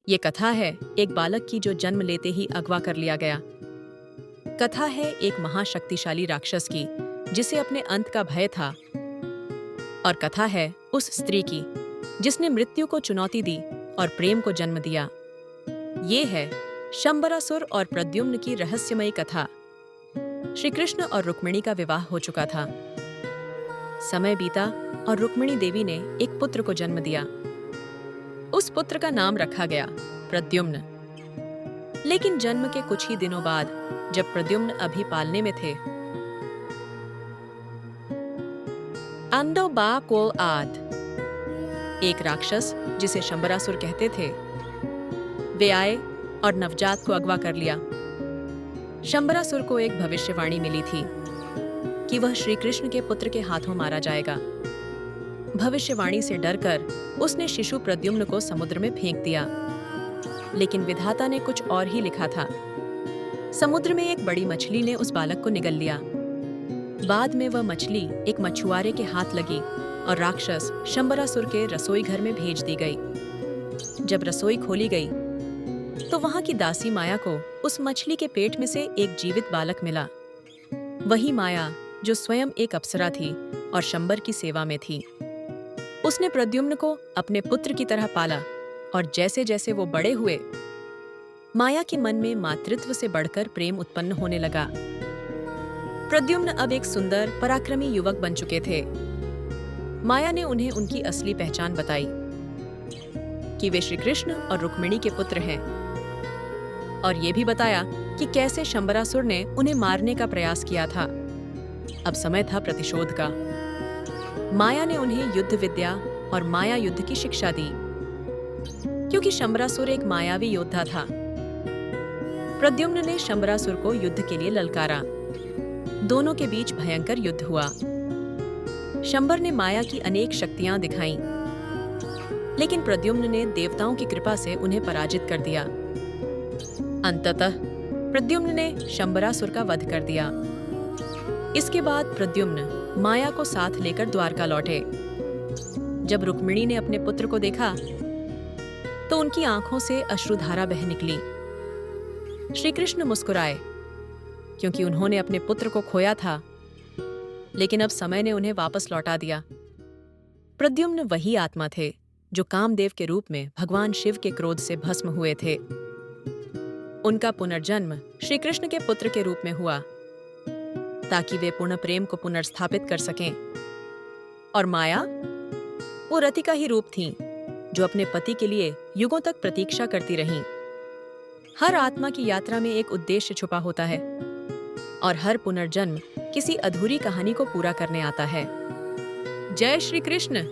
ये कथा है एक बालक की जो जन्म लेते ही अगवा कर लिया गया। कथा है एक महाशक्तिशाली राक्षस की जिसे अपने अंत का भय था। और कथा है उस स्त्री की जिसने मृत्यु को चुनौती दी और प्रेम को जन्म दिया। ये है शंबरासुर और प्रद्युम्न की रहस्यमयी कथा। श्री कृष्ण और रुक्मिणी का विवाह हो चुका था। समय बीता और रुक्मिणी देवी ने एक पुत्र को जन्म दिया। उस पुत्र का नाम रखा गया प्रद्युम्न। लेकिन जन्म के कुछ ही दिनों बाद, जब प्रद्युम्न अभी पालने में थे, अंडो बा कोल आद, एक राक्षस जिसे शंबरासुर कहते थे, वे आए और नवजात को अगवा कर लिया। शंबरासुर को एक भविष्यवाणी मिली थी कि वह श्री कृष्ण के पुत्र के हाथों मारा जाएगा। भविष्यवाणी से डरकर उसने शिशु प्रद्युम्न को समुद्र में फेंक दिया। लेकिन विधाता ने कुछ और ही लिखा था। समुद्र में एक बड़ी मछली ने उस बालक को निगल लिया। बाद में वह मछली एक मछुआरे के हाथ लगी और राक्षस शंबरासुर के रसोई घर में भेज दी गई। जब रसोई खोली गई तो वहां की दासी माया को उस मछली के पेट में से एक जीवित बालक मिला। वही माया जो स्वयं एक अप्सरा थी और शंबर की सेवा में थी। उसने प्रद्युम्न को अपने पुत्र की तरह पाला और जैसे जैसे वो बड़े हुए, माया के मन में मातृत्व से बढ़कर प्रेम उत्पन्न होने लगा। प्रद्युम्न अब एक सुंदर पराक्रमी युवक बन चुके थे। माया ने उन्हें उनकी असली पहचान बताई कि वे श्री कृष्ण और रुक्मिणी के पुत्र हैं, और ये भी बताया कि कैसे शंबरासुर ने उन्हें मारने का प्रयास किया था। अब समय था प्रतिशोध का। माया ने उन्हें युद्ध विद्या और माया युद्ध की शिक्षा दी, क्योंकि शंबरासुर एक मायावी योद्धा था। प्रद्युम्न ने शंबरासुर को युद्ध के लिए ललकारा। दोनों के बीच भयंकर युद्ध हुआ। शंबर ने माया की अनेक शक्तियां दिखाईं, लेकिन प्रद्युम्न ने देवताओं की कृपा से उन्हें पराजित कर दिया। अंततः प्रद्युम्न ने शंबरासुर का वध कर दिया। इसके बाद प्रद्युम्न माया को साथ लेकर द्वारका लौटे। जब रुक्मिणी ने अपने पुत्र को देखा तो उनकी आंखों से अश्रुधारा बह निकली। श्री कृष्ण मुस्कुराए, क्योंकि उन्होंने अपने पुत्र को खोया था, लेकिन अब समय ने उन्हें वापस लौटा दिया। प्रद्युम्न वही आत्मा थे जो कामदेव के रूप में भगवान शिव के क्रोध से भस्म हुए थे। उनका पुनर्जन्म श्री कृष्ण के पुत्र के रूप में हुआ, ताकि वे पूर्ण प्रेम को पुनर्स्थापित कर सकें। और माया, वो रति का ही रूप थी जो अपने पति के लिए युगों तक प्रतीक्षा करती रहीं। हर आत्मा की यात्रा में एक उद्देश्य छुपा होता है, और हर पुनर्जन्म किसी अधूरी कहानी को पूरा करने आता है। जय श्री कृष्ण।